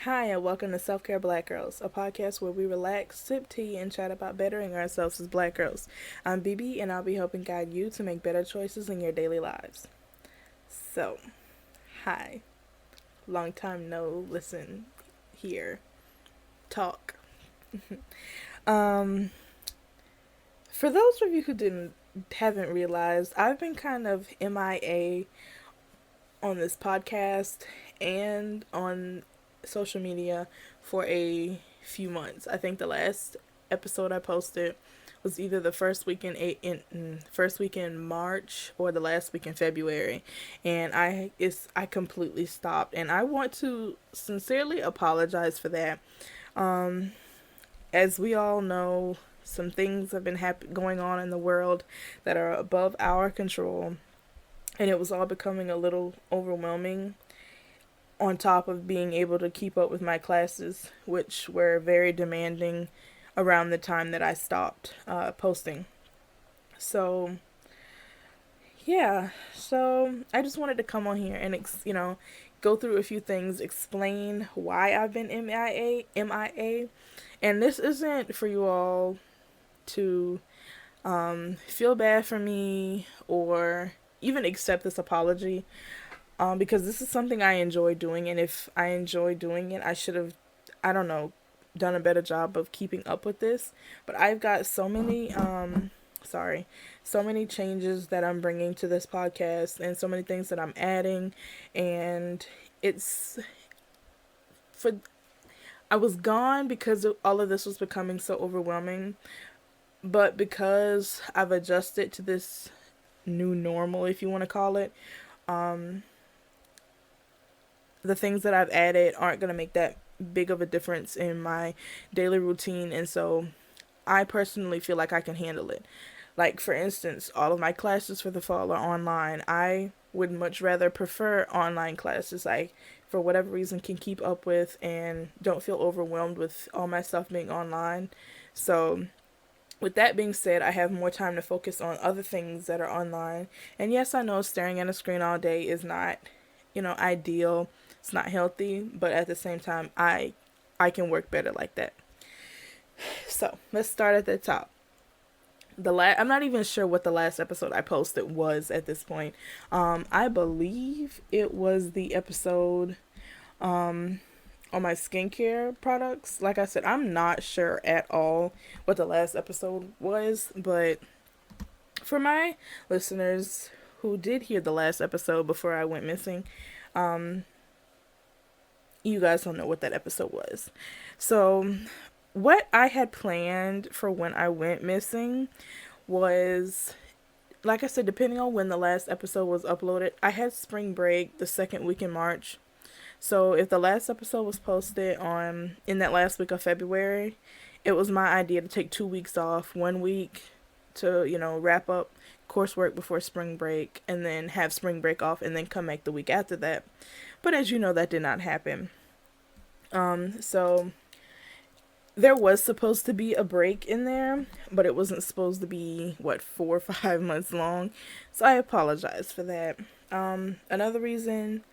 Hi, and welcome to Self Care Black Girls, a podcast where we relax, sip tea, and chat about bettering ourselves as black girls. I'm BB, and I'll be helping guide you to make better choices in your daily lives. So, hi. Long time no listen here. Talk. Um, for those of you who haven't realized, I've been kind of MIA on this podcast and on social media for a few months. I think the last episode I posted was either the first week in March or the last week in February, and I completely stopped, and I want to sincerely apologize for that. Um, as we all know, some things have been going on in the world that are above our control, and it was all becoming a little overwhelming on top of being able to keep up with my classes, which were very demanding around the time that I stopped posting. So, yeah, so I just wanted to come on here and, go through a few things, explain why I've been MIA. And this isn't for you all to feel bad for me or even accept this apology, because this is something I enjoy doing, and if I enjoy doing it, I should have, I don't know, done a better job of keeping up with this. But I've got so many changes that I'm bringing to this podcast, and so many things that I'm adding, and it's for. I was gone because all of this was becoming so overwhelming, but because I've adjusted to this new normal, if you want to call it, um, the things that I've added aren't going to make that big of a difference in my daily routine. And so I personally feel like I can handle it. Like, for instance, all of my classes for the fall are online. I would much rather prefer online classes. I, for whatever reason, can keep up with and don't feel overwhelmed with all my stuff being online. So, with that being said, I have more time to focus on other things that are online. And yes, I know staring at a screen all day is not, ideal. It's not healthy, but at the same time, I can work better like that. So, let's start at the top. I'm not even sure what the last episode I posted was at this point. I believe it was the episode on my skincare products. Like I said, I'm not sure at all what the last episode was, but for my listeners who did hear the last episode before I went missing, um, you guys don't know what that episode was. So, what I had planned for when I went missing was, like I said, depending on when the last episode was uploaded, I had spring break the second week in March. So if the last episode was posted on in that last week of February, it was my idea to take 2 weeks off, 1 week to, wrap up coursework before spring break, and then have spring break off and then come back the week after that. But as you know, that did not happen. So there was supposed to be a break in there, but it wasn't supposed to be, 4 or 5 months long. So I apologize for that. Another reason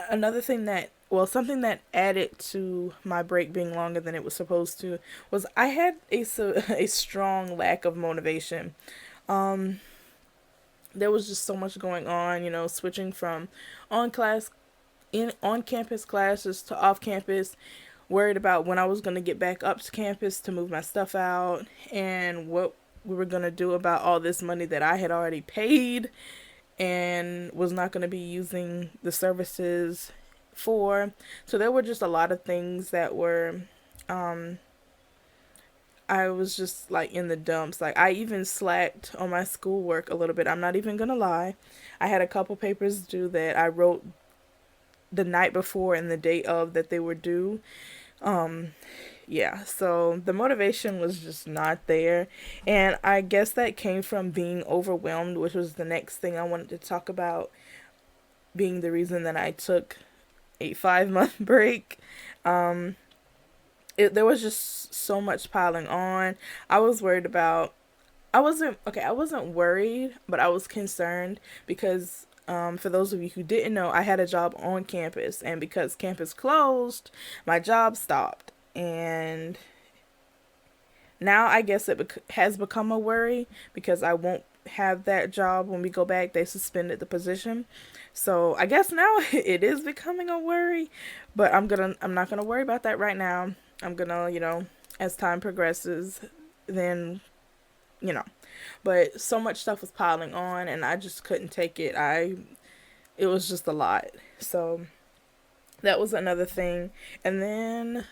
Another thing that, well, something that added to my break being longer than it was supposed to was I had a strong lack of motivation. Um, there was just so much going on, switching from on class on campus classes to off campus, worried about when I was going to get back up to campus to move my stuff out, and what we were going to do about all this money that I had already paid and was not going to be using the services for. So there were just a lot of things that were, um, I was just like in the dumps. Like, I even slacked on my schoolwork a little bit. I'm not even going to lie. I had a couple papers due that I wrote the night before and the day of that they were due. Um, yeah, so the motivation was just not there. And I guess that came from being overwhelmed, which was the next thing I wanted to talk about, being the reason that I took a 5 month break. Um, there was just so much piling on. I was worried about, I wasn't worried, but I was concerned because For those of you who didn't know, I had a job on campus, and because campus closed, my job stopped. And now I guess has become a worry because I won't have that job when we go back. They suspended the position. So I guess now it is becoming a worry, but I'm not gonna worry about that right now. I'm gonna, as time progresses, then, you know. But so much stuff was piling on and I just couldn't take it. It was just a lot. So that was another thing. And then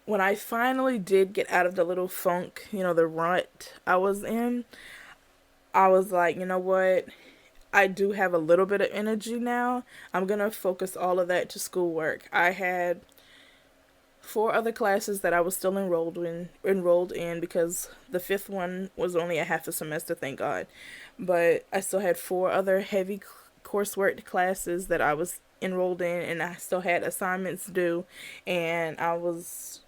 when I finally did get out of the little funk, the rut I was in, I was like, you know what? I do have a little bit of energy now. I'm going to focus all of that to schoolwork. I had 4 other classes that I was still enrolled in because the fifth one was only a half a semester, thank God. But I still had 4 other heavy coursework classes that I was enrolled in, and I still had assignments due. And I was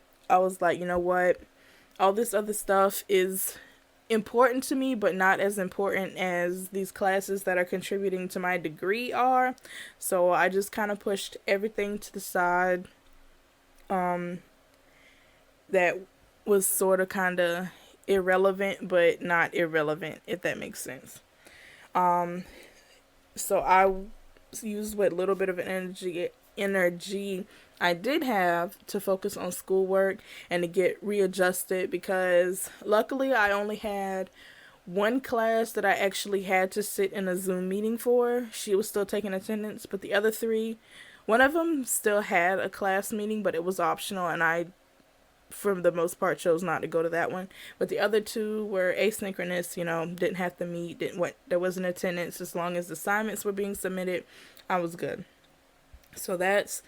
like, you know what? All this other stuff is important to me, but not as important as these classes that are contributing to my degree are. So I just kind of pushed everything to the side. That was sort of kind of irrelevant, but not irrelevant, if that makes sense. So I used what little bit of energy I did have to focus on schoolwork and to get readjusted, because luckily I only had one class that I actually had to sit in a Zoom meeting for. She was still taking attendance, but the other 3, one of them still had a class meeting, but it was optional, and I, for the most part, chose not to go to that one. But the other 2 were asynchronous, didn't have to meet, there wasn't attendance. As long as assignments were being submitted, I was good. So that's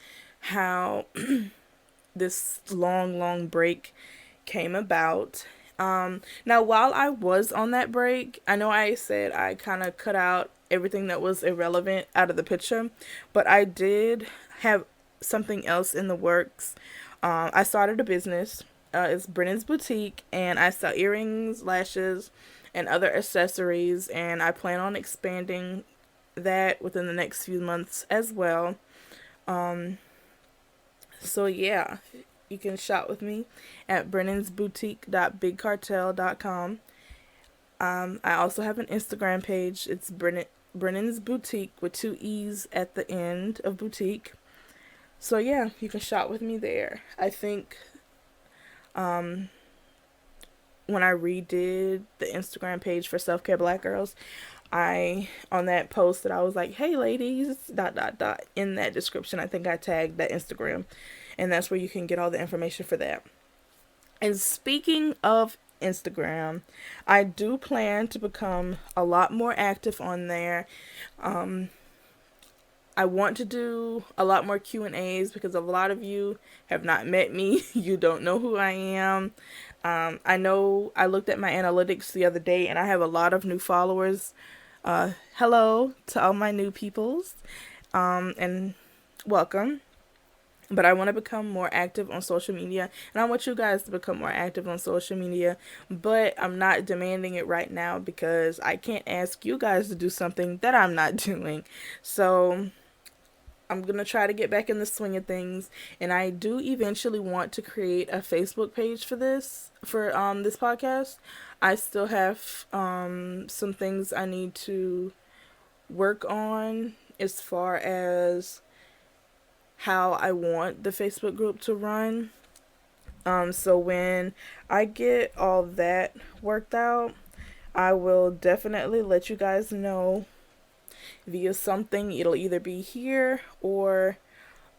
how this long break came about. Now, while I was on that break, I know I said I kind of cut out everything that was irrelevant out of the picture, but I did have something else in the works. I started a business. It's Brennan's Boutique, and I sell earrings, lashes, and other accessories, and I plan on expanding that within the next few months as well. So yeah, you can shop with me at brennansboutique.bigcartel.com. I also have an Instagram page. It's Brennan's Boutique with 2 E's at the end of boutique. So yeah, you can shop with me there. I think when I redid the Instagram page for Self Care Black Girls, on that post that I was like, hey ladies, ... in that description, I think I tagged that Instagram, and that's where you can get all the information for that. And speaking of Instagram, I do plan to become a lot more active on there. I want to do a lot more Q&As because a lot of you have not met me. You don't know who I am. I know I looked at my analytics the other day and I have a lot of new followers. Hello to all my new peoples, and welcome. But I want to become more active on social media, and I want you guys to become more active on social media, but I'm not demanding it right now because I can't ask you guys to do something that I'm not doing. So I'm going to try to get back in the swing of things, and I do eventually want to create a Facebook page for this podcast. I still have some things I need to work on as far as how I want the Facebook group to run. So when I get all that worked out, I will definitely let you guys know via something. It'll either be here or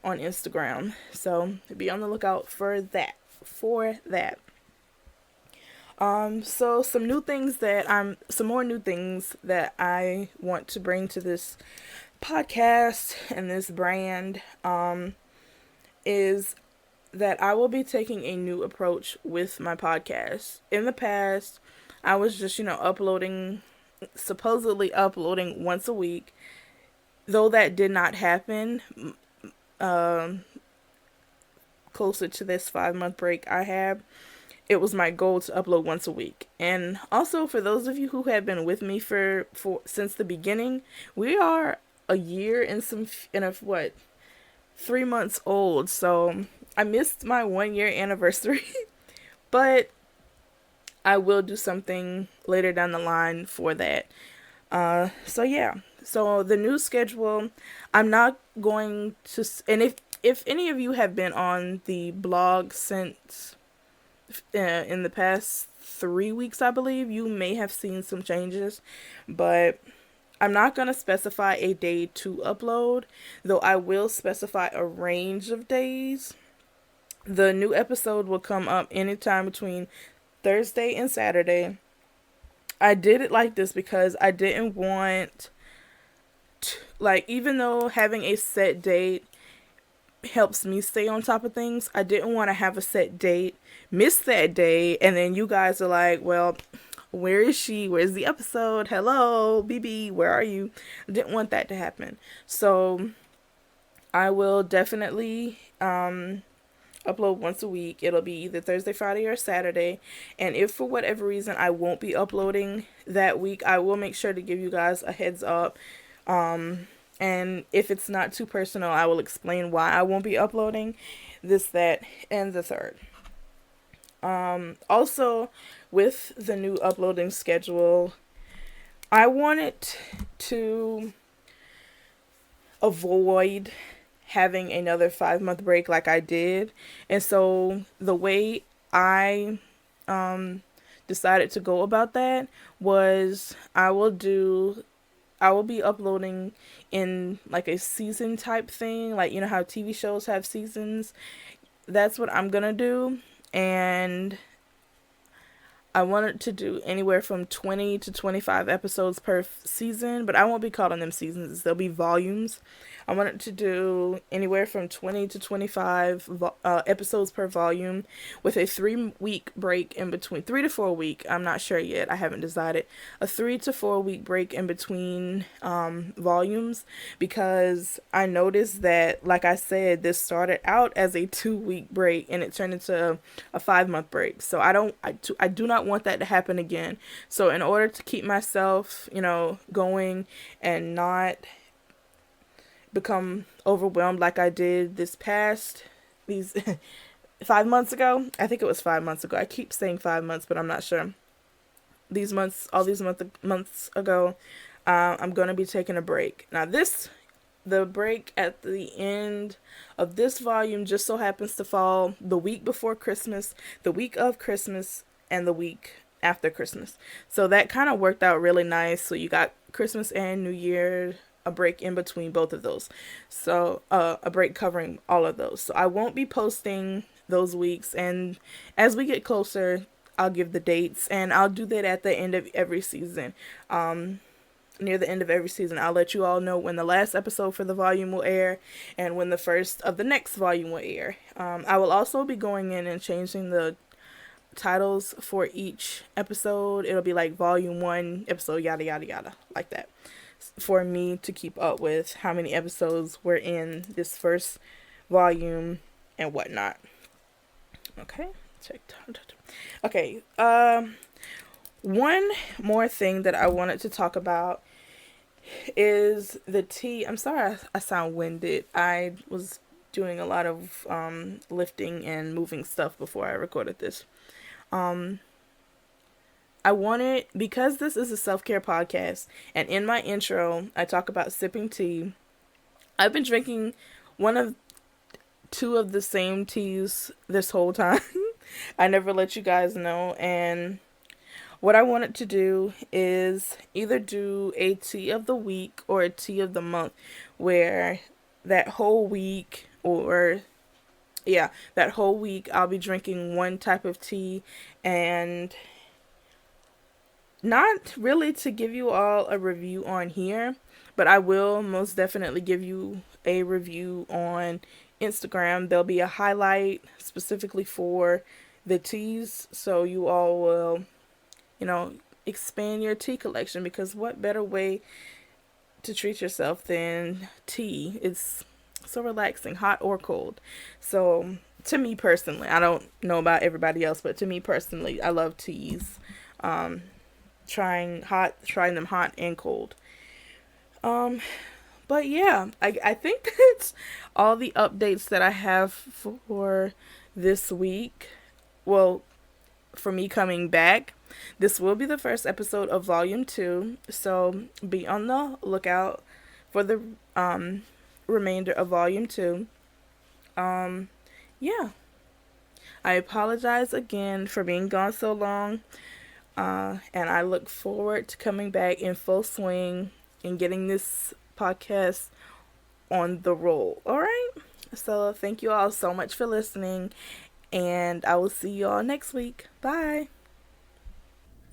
on Instagram. So be on the lookout for that. So some more new things that I want to bring to this podcast and this brand is that I will be taking a new approach with my podcast. In the past, I was just, supposedly uploading once a week. Though that did not happen, closer to this 5-month break I had, it was my goal to upload once a week. And also for those of you who have been with me for since the beginning, we are a year and some in a what 3 months old. So I missed my 1 year anniversary, but I will do something later down the line for that. So yeah. So the new schedule, I'm not going to, and if any of you have been on the blog since in the past 3 weeks, I believe you may have seen some changes, but I'm not going to specify a day to upload, though I will specify a range of days. The new episode will come up anytime between Thursday and Saturday. I did it like this because I didn't want like, even though having a set date helps me stay on top of things, I didn't want to have a set date, miss that day, and then you guys are like, well, where is she? Where's the episode? Hello, BB, where are you? I didn't want that to happen. So I will definitely upload once a week. It'll be either Thursday, Friday, or Saturday. And if for whatever reason I won't be uploading that week, I will make sure to give you guys a heads up. And if it's not too personal, I will explain why I won't be uploading this, that, and the third. Also, with the new uploading schedule, I wanted to avoid having another 5 month break like I did. And so the way I decided to go about that was I will be uploading in like a season type thing. Like, you know how TV shows have seasons? That's what I'm gonna do. And I wanted to do anywhere from 20 to 25 episodes per season, but I won't be calling them seasons. They'll be volumes. I wanted to do anywhere from 20 to 25 episodes per volume with a 3 week break in between. 3 to 4 week. I'm not sure yet. I haven't decided. A 3 to 4 week break in between volumes, because I noticed that, like I said, this started out as a 2 week break and it turned into a 5 month break. So I do not want that to happen again. So in order to keep myself, going and not become overwhelmed like I did these 5 months ago. I think it was 5 months ago. I keep saying 5 months, but I'm not sure. All these months ago, I'm gonna be taking a break. Now the break at the end of this volume just so happens to fall the week before Christmas, the week of Christmas, and the week after Christmas. So that kind of worked out really nice. So you got Christmas and New Year, a break in between both of those. So a break covering all of those. So I won't be posting those weeks, and as we get closer, I'll give the dates, and I'll do that at the end of every season. Near the end of every season, I'll let you all know when the last episode for the volume will air and when the first of the next volume will air. I will also be going in and changing the titles for each episode. It'll be like volume 1 episode yada yada yada, like that, for me to keep up with how many episodes were in this first volume and whatnot. Okay, one more thing that I wanted to talk about is the tea. I'm sorry I sound winded. I was doing a lot of lifting and moving stuff before I recorded this. I wanted, because this is a self-care podcast, and in my intro, I talk about sipping tea. I've been drinking two of the same teas this whole time. I never let you guys know, and what I wanted to do is either do a tea of the week or a tea of the month, where that whole week I'll be drinking one type of tea, and not really to give you all a review on here, but I will most definitely give you a review on Instagram. There'll be a highlight specifically for the teas, so you all will, expand your tea collection, because what better way to treat yourself than tea? It's so relaxing, hot or cold. So to me personally, I don't know about everybody else, but to me personally, I love teas. Um, trying them hot and cold. Um, but yeah, I think that's all the updates that I have for this week. Well, for me coming back, this will be the first episode of Volume 2, so be on the lookout for the um, remainder of Volume 2. Um, yeah, I apologize again for being gone so long, and I look forward to coming back in full swing and getting this podcast on the roll. All right? So, thank you all so much for listening, and I will see you all next week. Bye.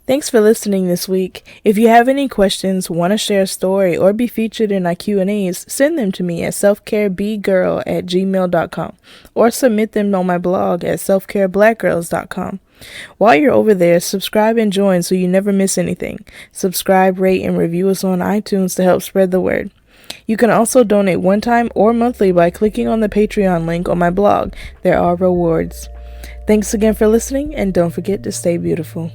Thanks for listening this week. If you have any questions, want to share a story, or be featured in our Q&As, send them to me at selfcarebgirl@gmail.com or submit them on my blog at selfcareblackgirls.com. While you're over there, subscribe and join so you never miss anything. Subscribe, rate, and review us on iTunes to help spread the word. You can also donate one time or monthly by clicking on the Patreon link on my blog. There are rewards. Thanks again for listening, and don't forget to stay beautiful.